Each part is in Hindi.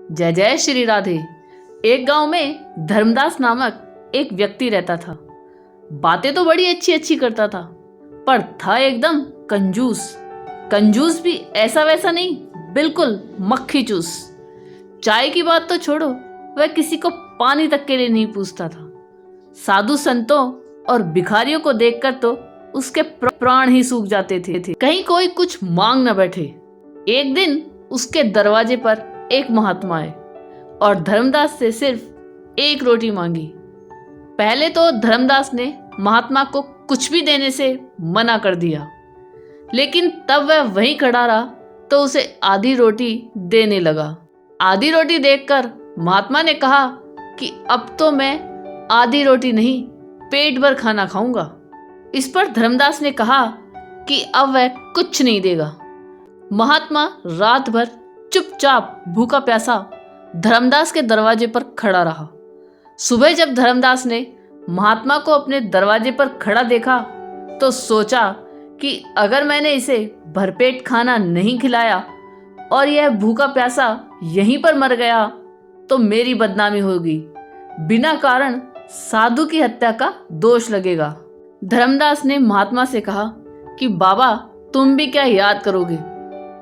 जय जय श्री राधे। एक गांव में धर्मदास नामक एक व्यक्ति रहता था। बातें तो बड़ी अच्छी अच्छी करता था, पर था एकदम कंजूस। कंजूस भी ऐसा वैसा नहीं, बिल्कुल मक्खी चूस। चाय की बात तो छोड़ो, वह किसी को पानी तक के लिए नहीं पूछता था। साधु संतों और भिखारियों को देखकर तो उसके प्राण ही सूख जाते थे। कहीं कोई कुछ मांग न बैठे। एक दिन उसके दरवाजे पर एक महात्मा आए और धर्मदास से सिर्फ एक रोटी मांगी। पहले तो धर्मदास ने महात्मा को कुछ भी देने से मना कर दिया, लेकिन तब वह वहीं खड़ा रहा तो उसे आधी रोटी देने लगा। आधी रोटी देखकर महात्मा ने कहा कि अब तो मैं आधी रोटी नहीं, पेट भर खाना खाऊंगा। इस पर धर्मदास ने कहा कि अब वह कुछ नहीं देगा। महात्मा रात भर चुपचाप भूखा प्यासा धर्मदास के दरवाजे पर खड़ा रहा। सुबह जब धर्मदास ने महात्मा को अपने दरवाजे पर खड़ा देखा तो सोचा कि अगर मैंने इसे भरपेट खाना नहीं खिलाया और यह भूखा प्यासा यहीं पर मर गया तो मेरी बदनामी होगी। बिना कारण साधु की हत्या का दोष लगेगा। धर्मदास ने महात्मा से कहा कि बाबा, तुम भी क्या याद करोगे,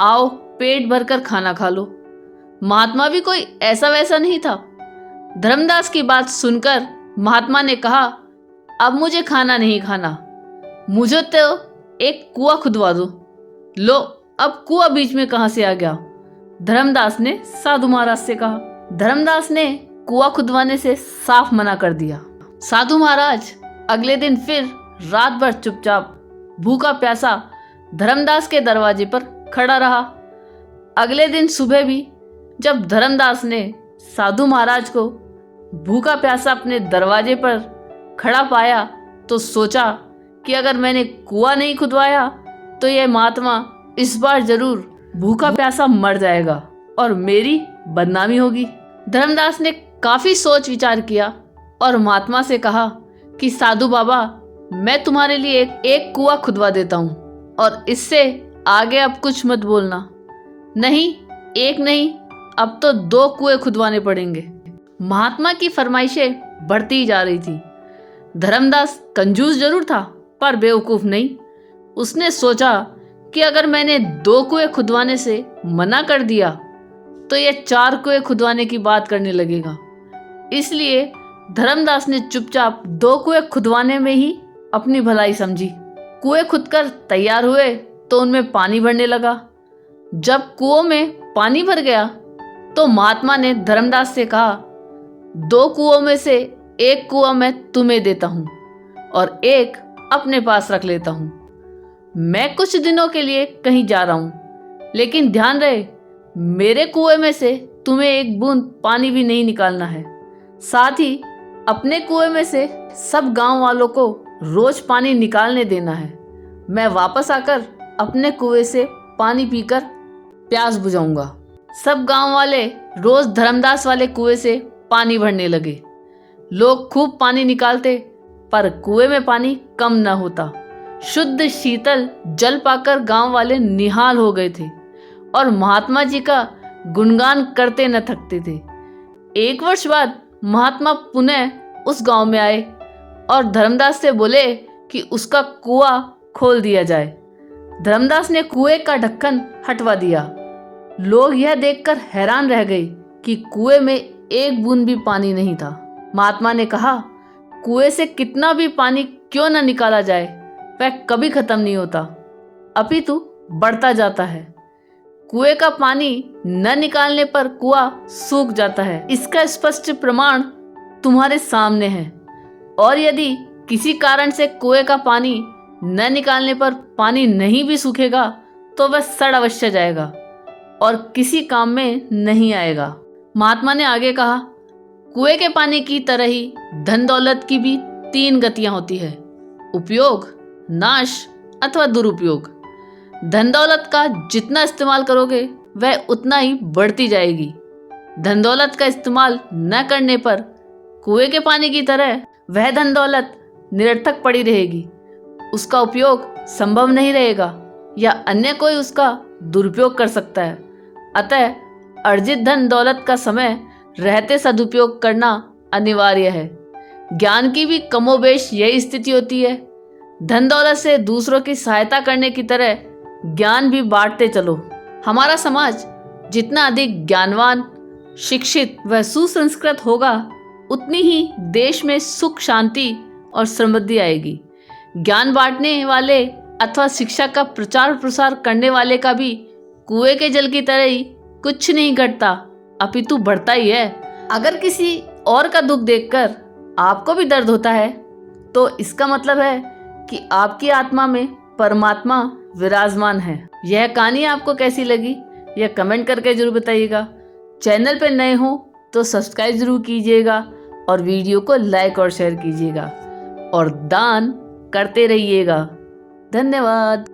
आओ पेट भरकर खाना खा लो। महात्मा भी कोई ऐसा वैसा नहीं था। धर्मदास की बात सुनकर महात्मा ने कहा, अब मुझे खाना नहीं खाना, मुझे तो एक कुआं खुदवा दो। लो, अब कुआं बीच में कहां से आ गया? धर्मदास ने साधु महाराज से कहा। धर्मदास ने कुआं खुदवाने से साफ मना कर दिया। साधु महाराज अगले दिन फिर रात भर चुपचाप भूखा प्यासा धर्मदास के दरवाजे पर खड़ा रहा। अगले दिन सुबह भी जब धर्मदास ने साधु महाराज को भूखा प्यासा अपने दरवाजे पर खड़ा पाया तो सोचा कि अगर मैंने कुआं नहीं खुदवाया तो यह महात्मा इस बार जरूर भूखा प्यासा मर जाएगा और मेरी बदनामी होगी। धर्मदास ने काफी सोच विचार किया और महात्मा से कहा कि साधु बाबा, मैं तुम्हारे लिए एक कुआं खुदवा देता हूँ और इससे आगे अब कुछ मत बोलना। नहीं, एक नहीं, अब तो 2 कुएं खुदवाने पड़ेंगे। महात्मा की फरमाइशें बढ़ती ही जा रही थी। धर्मदास कंजूस जरूर था पर बेवकूफ नहीं। उसने सोचा कि अगर मैंने 2 कुएं खुदवाने से मना कर दिया तो यह 4 कुएं खुदवाने की बात करने लगेगा। इसलिए धर्मदास ने चुपचाप 2 कुएं खुदवाने में ही अपनी भलाई समझी। कुएं खुदकर तैयार हुए तो उनमें पानी भरने लगा। जब कुओं में पानी भर गया तो महात्मा ने धर्मदास से कहा, 2 कुओं में से एक कुआं मैं तुम्हें देता हूँ और एक अपने पास रख लेता हूँ। मैं कुछ दिनों के लिए कहीं जा रहा हूँ, लेकिन ध्यान रहे मेरे कुएं में से तुम्हें एक बूंद पानी भी नहीं निकालना है। साथ ही अपने कुएं में से सब गांव वालों को रोज पानी निकालने देना है। मैं वापस आकर अपने कुएं से पानी पीकर प्यास बुझाऊंगा। सब गांव वाले रोज धर्मदास वाले कुएं से पानी भरने लगे। लोग खूब पानी निकालते पर कुएं में पानी कम न होता। शुद्ध शीतल जल पाकर गांव वाले निहाल हो गए थे और महात्मा जी का गुणगान करते न थकते थे। 1 वर्ष बाद महात्मा पुनः उस गांव में आए और धर्मदास से बोले कि उसका कुआं खोल दिया जाए। धर्मदास ने कुएं का ढक्कन हटवा दिया। लोग यह देखकर हैरान रह गए कि कुएं में एक बूंद भी पानी नहीं था। महात्मा ने कहा, कुएं से कितना भी पानी क्यों न निकाला जाए, वह कभी खत्म नहीं होता, अपितु बढ़ता जाता है। कुएं का पानी न निकालने पर कुआं सूख जाता है। इसका स्पष्ट प्रमाण तुम्हारे सामने है। और यदि किसी कारण से कुएं का पानी न निकालने पर पानी नहीं भी सूखेगा तो वह सड़ अवश्य जाएगा और किसी काम में नहीं आएगा। महात्मा ने आगे कहा, कुएं के पानी की तरह ही धन दौलत की भी 3 गतियां होती है, उपयोग, नाश अथवा दुरुपयोग। धन दौलत का जितना इस्तेमाल करोगे वह उतना ही बढ़ती जाएगी। धन दौलत का इस्तेमाल न करने पर कुएं के पानी की तरह वह धन दौलत निरर्थक पड़ी रहेगी। उसका उपयोग संभव नहीं रहेगा या अन्य कोई उसका दुरुपयोग कर सकता है। अतः अर्जित धन दौलत का समय रहते सदुपयोग करना अनिवार्य है। ज्ञान की भी कमोबेश यही स्थिति होती है। धन दौलत से दूसरों की सहायता करने की तरह ज्ञान भी बांटते चलो। हमारा समाज जितना अधिक ज्ञानवान, शिक्षित व सुसंस्कृत होगा, उतनी ही देश में सुख, शांति और समृद्धि आएगी। ज्ञान बांटने वाले अथवा शिक्षा का प्रचार प्रसार करने वाले का भी कुएं के जल की तरह ही कुछ नहीं घटता, अपितु बढ़ता ही है। अगर किसी और का दुख देखकर आपको भी दर्द होता है, तो इसका मतलब है कि आपकी आत्मा में परमात्मा विराजमान है। यह कहानी आपको कैसी लगी, यह कमेंट करके जरूर बताइएगा। चैनल पर नए हो तो सब्सक्राइब जरूर कीजिएगा और वीडियो को लाइक और शेयर कीजिएगा और दान करते रहिएगा। धन्यवाद।